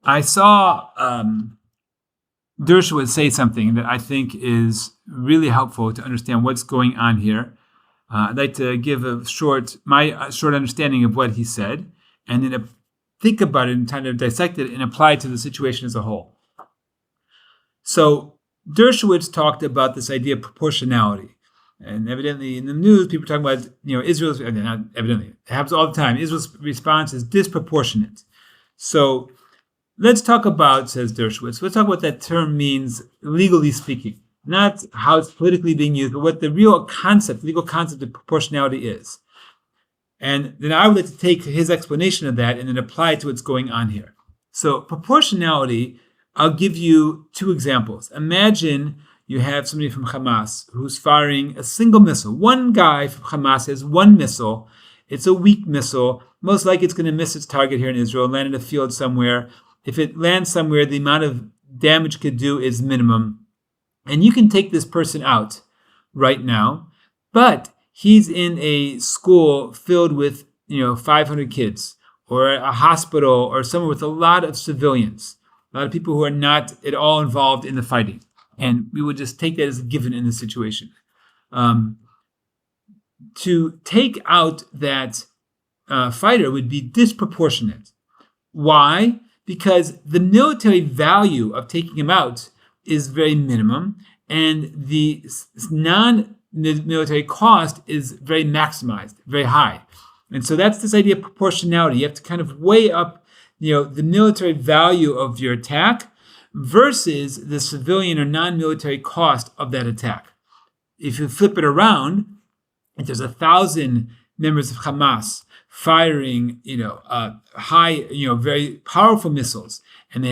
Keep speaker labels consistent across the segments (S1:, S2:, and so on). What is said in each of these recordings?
S1: I saw Dershowitz say something that I think is really helpful to understand what's going on here. I'd like to give my short understanding of what he said, and then think about it and kind of dissect it and apply it to the situation as a whole. So Dershowitz talked about this idea of proportionality. And evidently in the news, people are talking about, Israel's, not evidently, it happens all the time. Israel's response is disproportionate. So let's talk about, says Dershowitz, let's talk about what that term means legally speaking. Not how it's politically being used, but what the real legal concept of proportionality is. And then I would like to take his explanation of that and then apply it to what's going on here. So proportionality, I'll give you two examples. Imagine you have somebody from Hamas who's firing a single missile. One guy from Hamas has one missile. It's a weak missile. Most likely it's going to miss its target here in Israel, land in a field somewhere. If it lands somewhere, the amount of damage it could do is minimum. And you can take this person out right now, but he's in a school filled with, 500 kids, or a hospital, or somewhere with a lot of civilians, a lot of people who are not at all involved in the fighting. And we would just take that as a given in this situation. To take out that fighter would be disproportionate. Why? Because the military value of taking him out is very minimum, and the non-military cost is very maximized, very high. And so that's this idea of proportionality. You have to kind of weigh up, the military value of your attack versus the civilian or non-military cost of that attack. If you flip it around, if there's 1,000 members of Hamas firing, high, very powerful missiles, and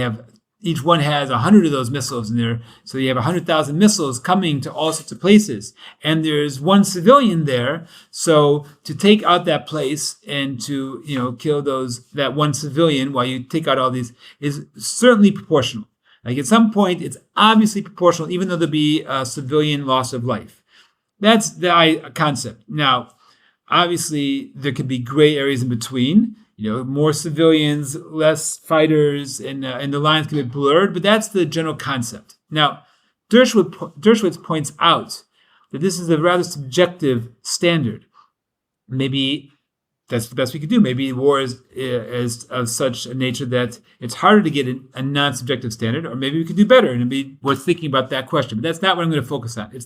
S1: each one has 100 of those missiles in there, so you have 100,000 missiles coming to all sorts of places, and there's one civilian there. So to take out that place and to kill that one civilian while you take out all these is certainly proportional. Like at some point, it's obviously proportional, even though there'll be a civilian loss of life. That's the concept. Now, obviously, there could be gray areas in between. More civilians, less fighters, and the lines can be blurred, but that's the general concept. Now, Dershowitz points out that this is a rather subjective standard. Maybe that's the best we could do. Maybe war is of such a nature that it's harder to get a non-subjective standard, or maybe we could do better, and it'd be worth thinking about that question. But that's not what I'm going to focus on.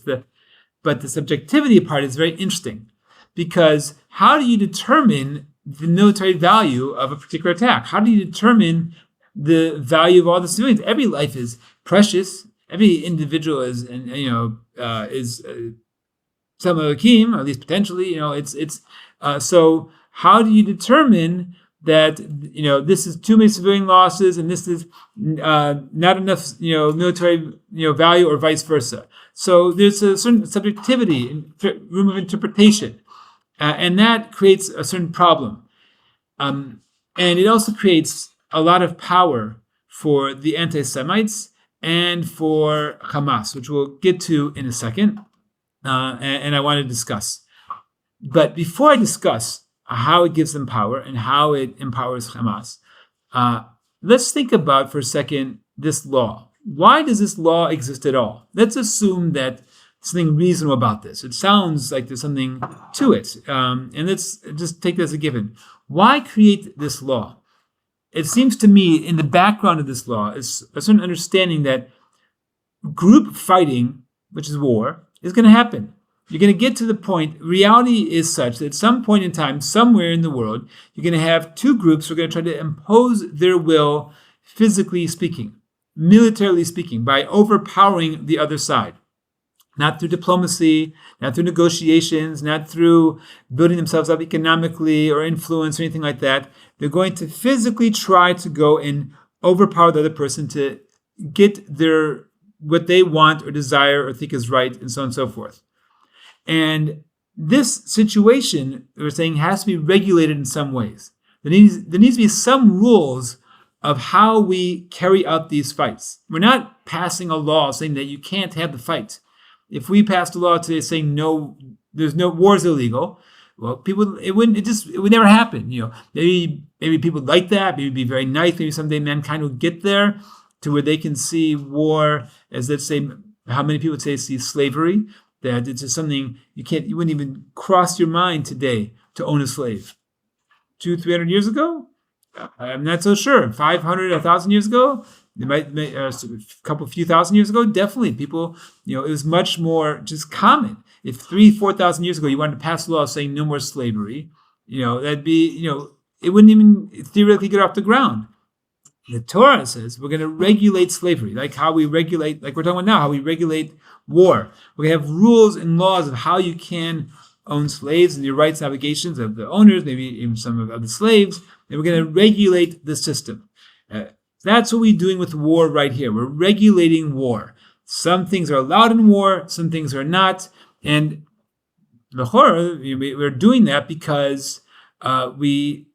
S1: But the subjectivity part is very interesting, because how do you determine the military value of a particular attack? How do you determine the value of all the civilians? Every life is precious. Every individual is some Elohim, or at least potentially. So how do you determine that this is too many civilian losses and this is not enough military value, or vice versa? So there's a certain subjectivity and room of interpretation. And that creates a certain problem. And it also creates a lot of power for the anti-Semites and for Hamas, which we'll get to in a second, and I want to discuss. But before I discuss how it gives them power and how it empowers Hamas, let's think about for a second this law. Why does this law exist at all? Let's assume that something reasonable about this. It sounds like there's something to it. And let's just take that as a given. Why create this law? It seems to me in the background of this law is a certain understanding that group fighting, which is war, is going to happen. You're going to get to the point, reality is such that at some point in time, somewhere in the world, you're going to have two groups who are going to try to impose their will, physically speaking, militarily speaking, by overpowering the other side. Not through diplomacy, not through negotiations, not through building themselves up economically or influence or anything like that. They're going to physically try to go and overpower the other person to get what they want or desire or think is right, and so on and so forth. And this situation, we're saying, has to be regulated in some ways. There needs to be some rules of how we carry out these fights. We're not passing a law saying that you can't have the fight. If we passed a law today saying no, there's no war is illegal, Well, it would never happen. Maybe people like that. Maybe it'd be very nice. Maybe someday mankind will get there to where they can see war as, let's say, how many people would see slavery, that it's just something you wouldn't even cross your mind today to own a slave. 200-300 years ago, I'm not so sure. 500, 1,000 years ago, a few thousand years ago, definitely people, it was much more just common. If 3,000-4,000 years ago you wanted to pass a law saying no more slavery, that'd be, it wouldn't even theoretically get off the ground. The Torah says we're going to regulate slavery, like how we regulate, like we're talking about now, how we regulate war. We're going to have rules and laws of how you can own slaves and your rights and obligations of the owners, maybe even some of the slaves, and we're going to regulate the system. That's what we're doing with war right here. We're regulating war. Some things are allowed in war, some things are not. And we're doing that because we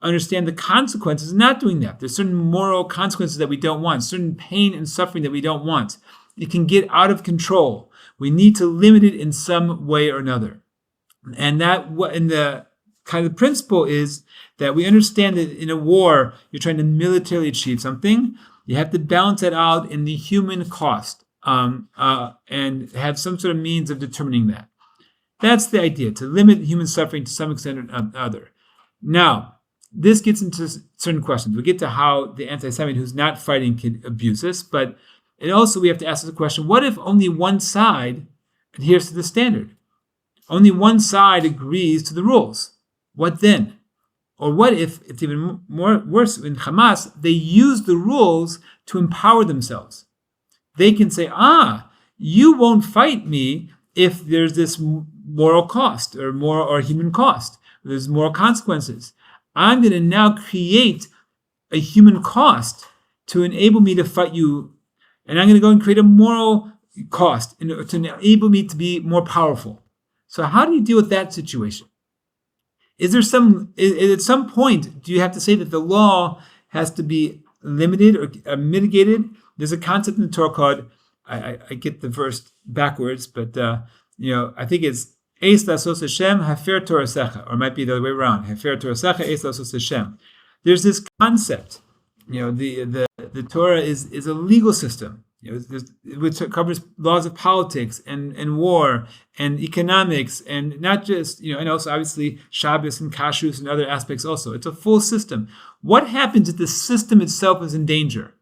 S1: understand the consequences of not doing that. There's certain moral consequences that we don't want, certain pain and suffering that we don't want. It can get out of control. We need to limit it in some way or another. And the kind of principle is that we understand that in a war, you're trying to militarily achieve something. You have to balance that out in the human cost and have some sort of means of determining that. That's the idea, to limit human suffering to some extent or other. Now, this gets into certain questions. We get to how the anti-Semite who's not fighting can abuse this, but we have to ask the question, what if only one side adheres to the standard? Only one side agrees to the rules. What then? Or what if, it's even worse, in Hamas, they use the rules to empower themselves? They can say, you won't fight me if there's this moral cost or human cost. There's moral consequences. I'm going to now create a human cost to enable me to fight you. And I'm going to go and create a moral cost to enable me to be more powerful. So how do you deal with that situation? At some point, do you have to say that the law has to be limited or mitigated? There's a concept in the Torah called, I get the verse backwards, but I think it's Eis lasos Hashem hafer torasecha, or it might be the other way around. Hafer torasecha eis lasos Hashem. There's this concept. The Torah is a legal system, which covers laws of politics and war and economics, and not just, and also obviously Shabbos and Kashrus and other aspects also. It's a full system. What happens if the system itself is in danger?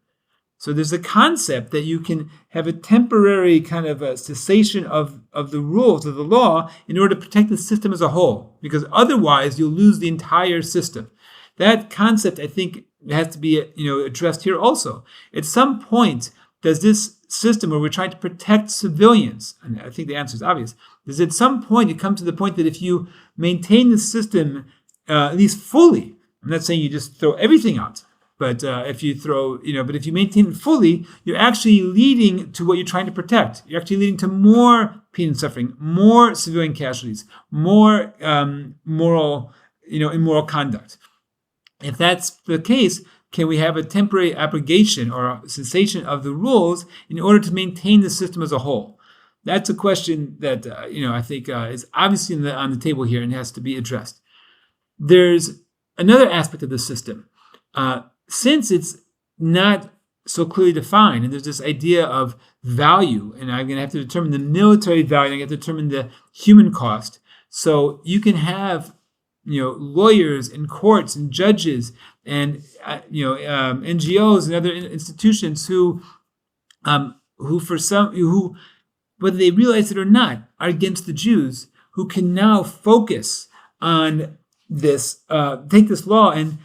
S1: So there's a concept that you can have a temporary kind of a cessation of the rules of the law in order to protect the system as a whole, because otherwise you'll lose the entire system. That concept, I think, has to be addressed here also. At some point, does this system where we're trying to protect civilians, and I think the answer is obvious, does at some point it come to the point that if you maintain the system at least fully, I'm not saying you just throw everything out, but if you maintain it fully, you're actually leading to what you're trying to protect. You're actually leading to more pain and suffering, more civilian casualties, more immoral conduct. If that's the case, can we have a temporary abrogation or a cessation of the rules in order to maintain the system as a whole? That's a question that I think is obviously on the table here and has to be addressed. There's another aspect of the system. Since it's not so clearly defined, and there's this idea of value, and I'm going to have to determine the military value, and I have to determine the human cost. So you can have, lawyers and courts and judges and NGOs and other institutions who whether they realize it or not, are against the Jews, who can now focus on this, take this law and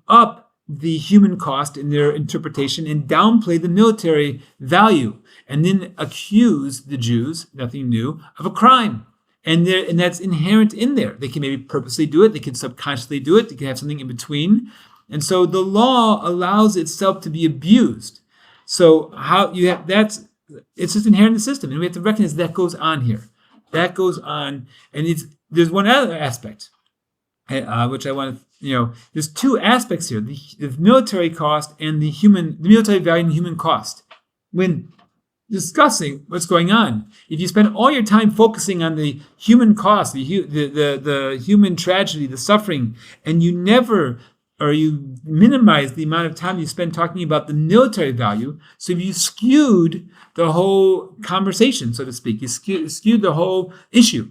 S1: up the human cost in their interpretation and downplay the military value, and then accuse the Jews, nothing new, of a crime. And that's inherent in there. They can maybe purposely do it, they can subconsciously do it, they can have something in between. And so the law allows itself to be abused. So it's just inherent in the system, and we have to recognize that goes on here. That goes on, and there's one other aspect, which I want to, there's two aspects here: the military cost and the military value and human cost. When discussing what's going on. If you spend all your time focusing on the human cost, the human tragedy, the suffering, and you never or you minimize the amount of time you spend talking about the military value, so if you skewed the whole conversation, so to speak, you skewed the whole issue.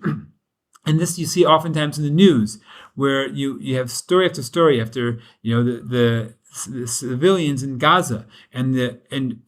S1: And this you see oftentimes in the news, where you have story after story after the civilians in Gaza, and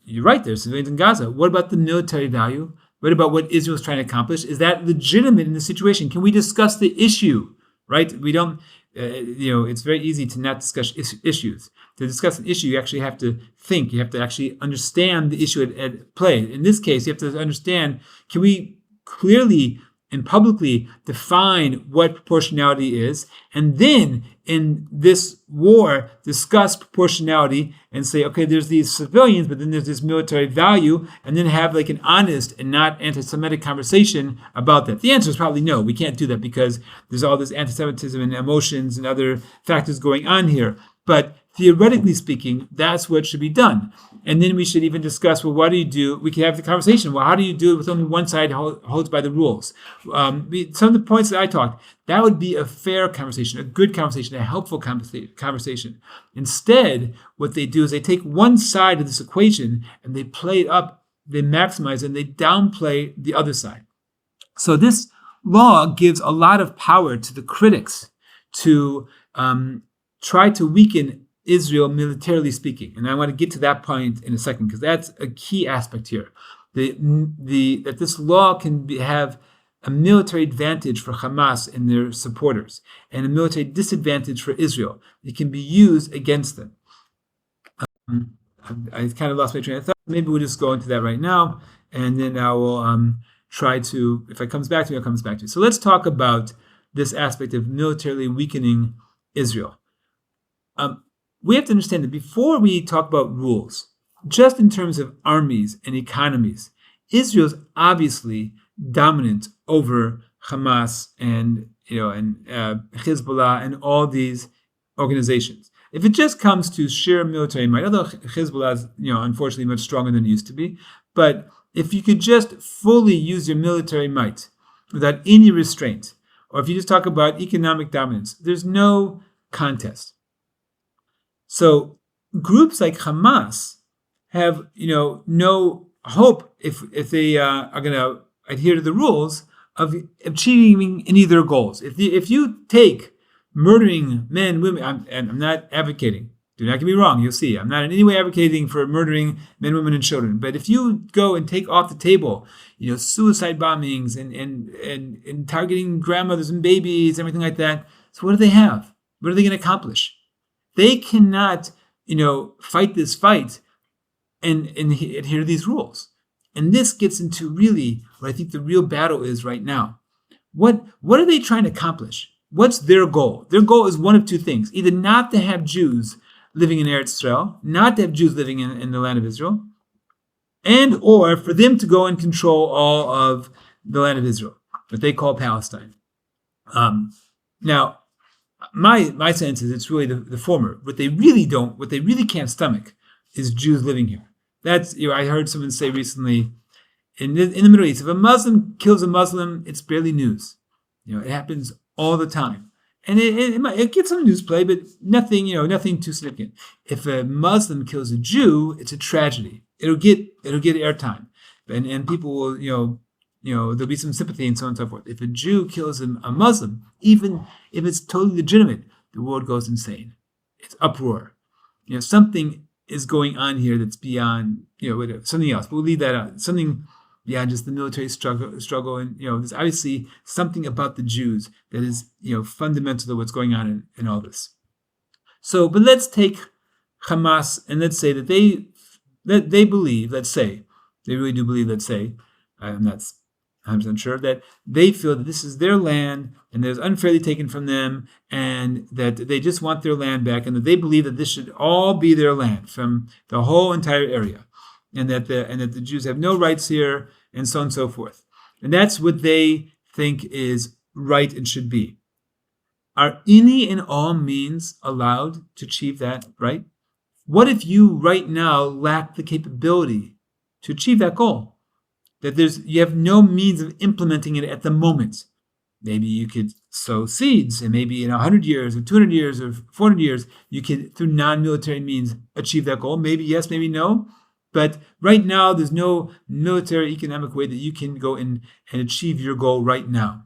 S1: you're right, there's civilians in Gaza. What about the military value? What about what Israel is trying to accomplish? Is that legitimate in the situation? Can we discuss the issue? Right? We don't. It's very easy to not discuss issues. To discuss an issue, you actually have to think. You have to actually understand the issue at play. In this case, you have to understand: can we clearly and publicly define what proportionality is, and then in this war discuss proportionality and say, okay, there's these civilians, but then there's this military value, and then have like an honest and not anti-Semitic conversation about that? The answer is probably no. We can't do that because there's all this anti-Semitism and emotions and other factors going on here. But theoretically speaking, that's what should be done. And then we should even discuss, well, what do you do? We can have the conversation. Well, how do you do it with only one side holds by the rules? Some of the points that I talked, that would be a fair conversation, a good conversation, a helpful conversation. Instead, what they do is they take one side of this equation and they play it up, they maximize it, and they downplay the other side. So this law gives a lot of power to the critics to try to weaken Israel militarily speaking. And I want to get to that point in a second, because that's a key aspect here. That this law can have a military advantage for Hamas and their supporters, and a military disadvantage for Israel. It can be used against them. I kind of lost my train of thought. Maybe we'll just go into that right now, and then I will try to, if it comes back to me, I'll come back to it. So let's talk about this aspect of militarily weakening Israel. We have to understand that before we talk about rules, just in terms of armies and economies, Israel's obviously dominant over Hamas and Hezbollah and all these organizations. If it just comes to sheer military might, although Hezbollah is unfortunately much stronger than it used to be, but if you could just fully use your military might without any restraint, or if you just talk about economic dominance, there's no contest. So groups like Hamas have, no hope if they are going to adhere to the rules of achieving any of their goals. If you take murdering men, women, and I'm not advocating, do not get me wrong, you'll see, I'm not in any way advocating for murdering men, women, and children. But if you go and take off the table, suicide bombings and targeting grandmothers and babies, everything like that, so what do they have? What are they going to accomplish? They cannot, fight this fight and adhere to these rules. And this gets into really what I think the real battle is right now. What are they trying to accomplish? What's their goal? Their goal is one of two things: either not to have Jews living in Eretz Israel, not to have Jews living in the land of Israel, and or for them to go and control all of the land of Israel, what they call Palestine. Now, my sense is it's really the former. What they really can't stomach is Jews living here. That's, I heard someone say recently, in the Middle East, if a Muslim kills a Muslim, it's barely news. It happens all the time. And it gets some news play, but nothing too significant. If a Muslim kills a Jew, it's a tragedy. It'll get airtime. And people will, there'll be some sympathy and so on and so forth. If a Jew kills a Muslim, even if it's totally legitimate, the world goes insane. It's uproar. Something is going on here that's beyond, something else. But we'll leave that out. Something beyond just the military struggle. And, there's obviously something about the Jews that is, fundamental to what's going on in all this. So, but let's take Hamas and let's say that they believe, let's say, they really do believe, let's say, I'm not 100% sure, that they feel that this is their land and that it's unfairly taken from them, and that they just want their land back, and that they believe that this should all be their land from the whole entire area, and that the Jews have no rights here, and so on and so forth. And that's what they think is right and should be. Are any and all means allowed to achieve that right? What if you right now lack the capability to achieve that goal? that you have no means of implementing it at the moment. Maybe you could sow seeds, and maybe in 100 years or 200 years or 400 years, you could, through non-military means, achieve that goal. Maybe yes, maybe no. But right now, there's no military economic way that you can go and achieve your goal right now.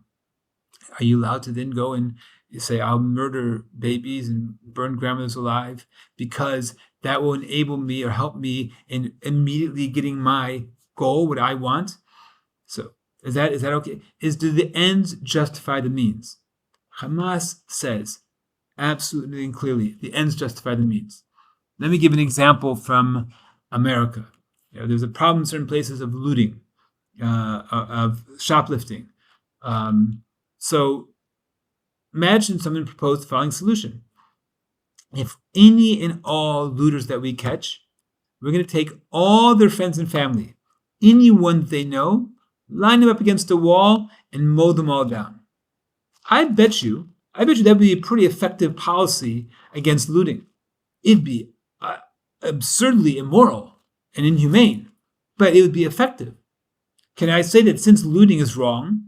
S1: Are you allowed to then go and say, I'll murder babies and burn grandmothers alive because that will enable me or help me in immediately getting my goal, what I want? So is that okay? Do the ends justify the means? Hamas says absolutely and clearly, the ends justify the means. Let me give an example from America. There's a problem in certain places of looting, of shoplifting. So imagine someone proposed the following solution. If any and all looters that we catch, we're going to take all their friends and family, anyone they know, line them up against a wall and mow them all down. I bet you that would be a pretty effective policy against looting. It'd be absurdly immoral and inhumane, but it would be effective. Can I say that since looting is wrong,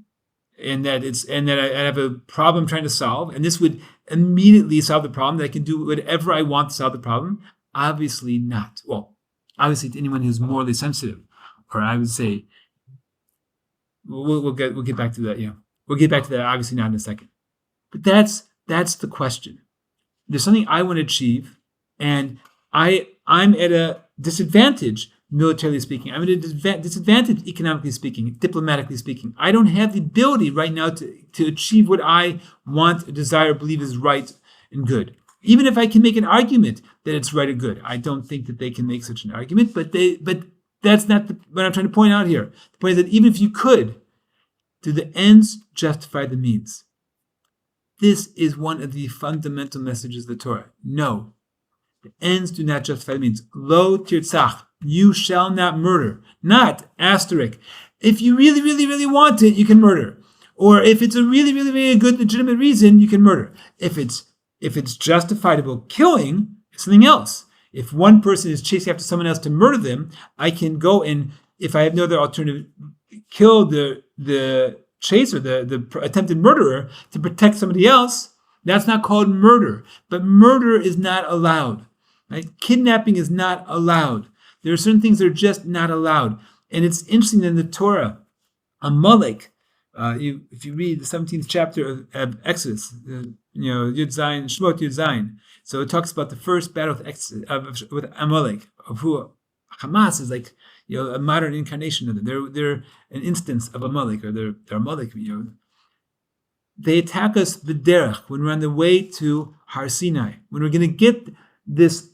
S1: and that I have a problem trying to solve, and this would immediately solve the problem, that I can do whatever I want to solve the problem? Obviously not. Well, obviously to anyone who's morally sensitive, or I would say, we'll get back to that. Yeah, we'll get back to that. Obviously not in a second. But that's the question. There's something I want to achieve, and I'm at a disadvantage, militarily speaking. I'm at a disadvantage economically speaking, diplomatically speaking. I don't have the ability right now to achieve what I want, desire, believe is right and good. Even if I can make an argument that it's right or good, I don't think that they can make such an argument. But that's not what I'm trying to point out here. The point is that even if you could, do the ends justify the means? This is one of the fundamental messages of the Torah. No, the ends do not justify the means. Lo tirtzach, you shall not murder. Not asterisk. If you really, really, really want it, you can murder. Or if it's a really, really, really good, legitimate reason, you can murder. If it's justifiable killing, it's something else. If one person is chasing after someone else to murder them, I can go and, if I have no other alternative, kill the chaser, the attempted murderer, to protect somebody else. That's not called murder. But murder is not allowed. Right? Kidnapping is not allowed. There are certain things that are just not allowed. And it's interesting in the Torah, Amalek, if you read the 17th chapter of Exodus, Yud Zayin, Shmot Yud Zayin, so it talks about the first battle with Amalek, of who Hamas is like, a modern incarnation of them. They're an instance of Amalek, or they're Amalek. They attack us b'derech when we're on the way to Har Sinai, when we're going to get this,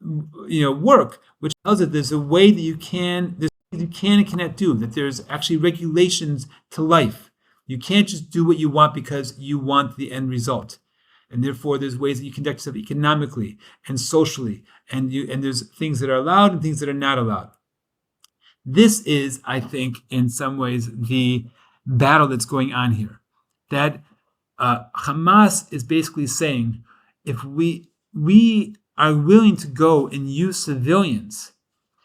S1: work, which tells us there's a way that you can and cannot do, that there's actually regulations to life. You can't just do what you want because you want the end result. And therefore, there's ways that you conduct yourself economically and socially, and there's things that are allowed and things that are not allowed. This is, I think, in some ways, the battle that's going on here. That Hamas is basically saying, if we are willing to go and use civilians,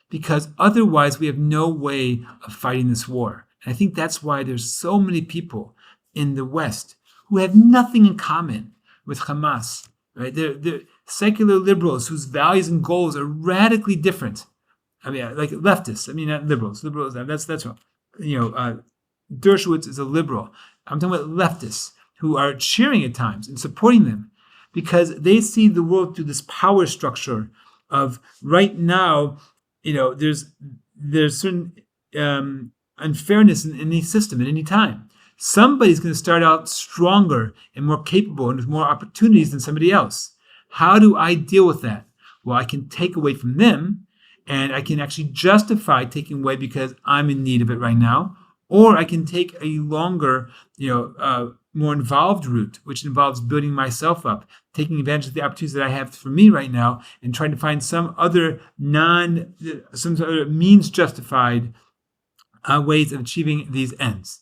S1: because otherwise we have no way of fighting this war. And I think that's why there's so many people in the West who have nothing in common with Hamas. Right? They're secular liberals whose values and goals are radically different. I mean, like leftists. I mean, not liberals. Liberals. That's wrong. Dershowitz is a liberal. I'm talking about leftists who are cheering at times and supporting them because they see the world through this power structure of right now. There's certain unfairness in any system at any time. Somebody's going to start out stronger and more capable and with more opportunities than somebody else. How do I deal with that? Well, I can take away from them, and I can actually justify taking away because I'm in need of it right now. Or I can take a longer, more involved route, which involves building myself up, taking advantage of the opportunities that I have for me right now, and trying to find some other means justified ways of achieving these ends.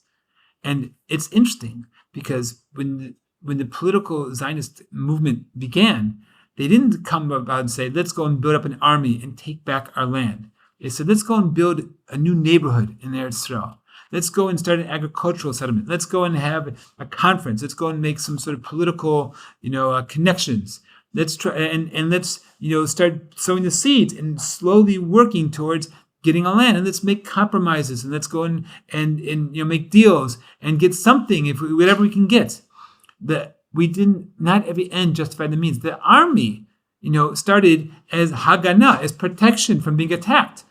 S1: And it's interesting because when the political Zionist movement began, they didn't come about and say, let's go and build up an army and take back our land. They said, let's go and build a new neighborhood in Eretz Israel. Let's go and start an agricultural settlement. Let's go and have a conference. Let's go and make some sort of political, connections. Let's try and let's, start sowing the seeds and slowly working towards getting a land. And let's make compromises and let's go and make deals and get something whatever we can get. Not every end justified the means. The army, started as Haganah, as protection from being attacked,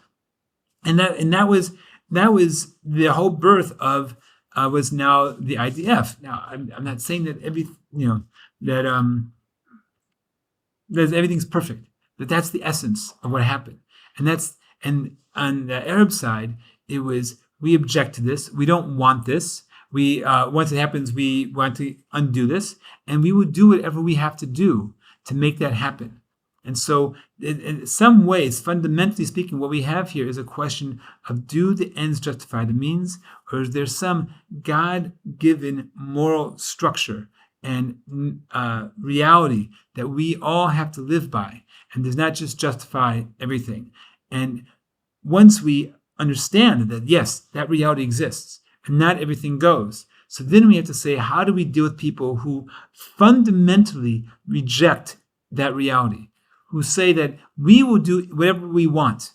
S1: and that was the whole birth of was now the IDF. Now I'm not saying that that everything's perfect, but that's the essence of what happened, and on the Arab side it was, we object to this, we don't want this. We once it happens, we want to undo this, and we will do whatever we have to do to make that happen. And so, in some ways, fundamentally speaking, what we have here is a question of, do the ends justify the means, or is there some God-given moral structure and reality that we all have to live by, and does not just justify everything? And once we understand that, yes, that reality exists, and not everything goes. So then we have to say, how do we deal with people who fundamentally reject that reality, who say that we will do whatever we want,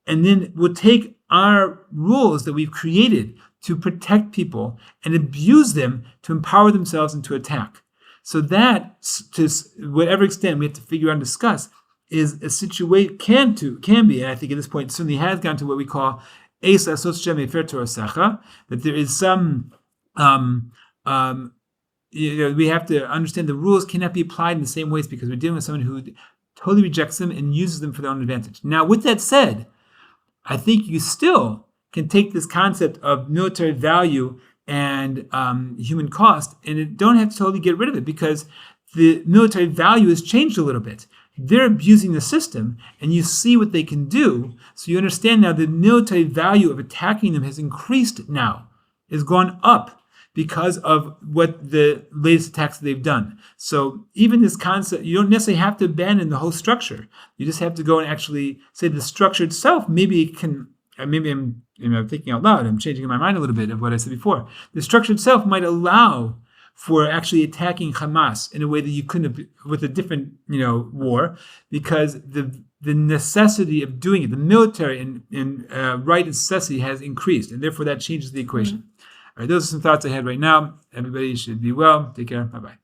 S1: and then we'll take our rules that we've created to protect people and abuse them to empower themselves and to attack? So that, to whatever extent we have to figure out and discuss, is a situation, can be, and I think at this point certainly has gone to what we call that there is some, we have to understand the rules cannot be applied in the same ways because we're dealing with someone who totally rejects them and uses them for their own advantage. Now, with that said, I think you still can take this concept of military value and human cost, and you don't have to totally get rid of it, because the military value has changed a little bit. They're abusing the system, and you see what they can do. So you understand now the military value of attacking them has increased now, has gone up because of what the latest attacks that they've done. So even this concept, you don't necessarily have to abandon the whole structure. You just have to go and actually say the structure itself, maybe I'm thinking out loud, I'm changing my mind a little bit of what I said before. The structure itself might allow for actually attacking Hamas in a way that you couldn't have with a different, war, because the necessity of doing it, the military and right necessity has increased, and therefore that changes the equation. All right, those are some thoughts I had right now. Everybody should be well. Take care. Bye-bye.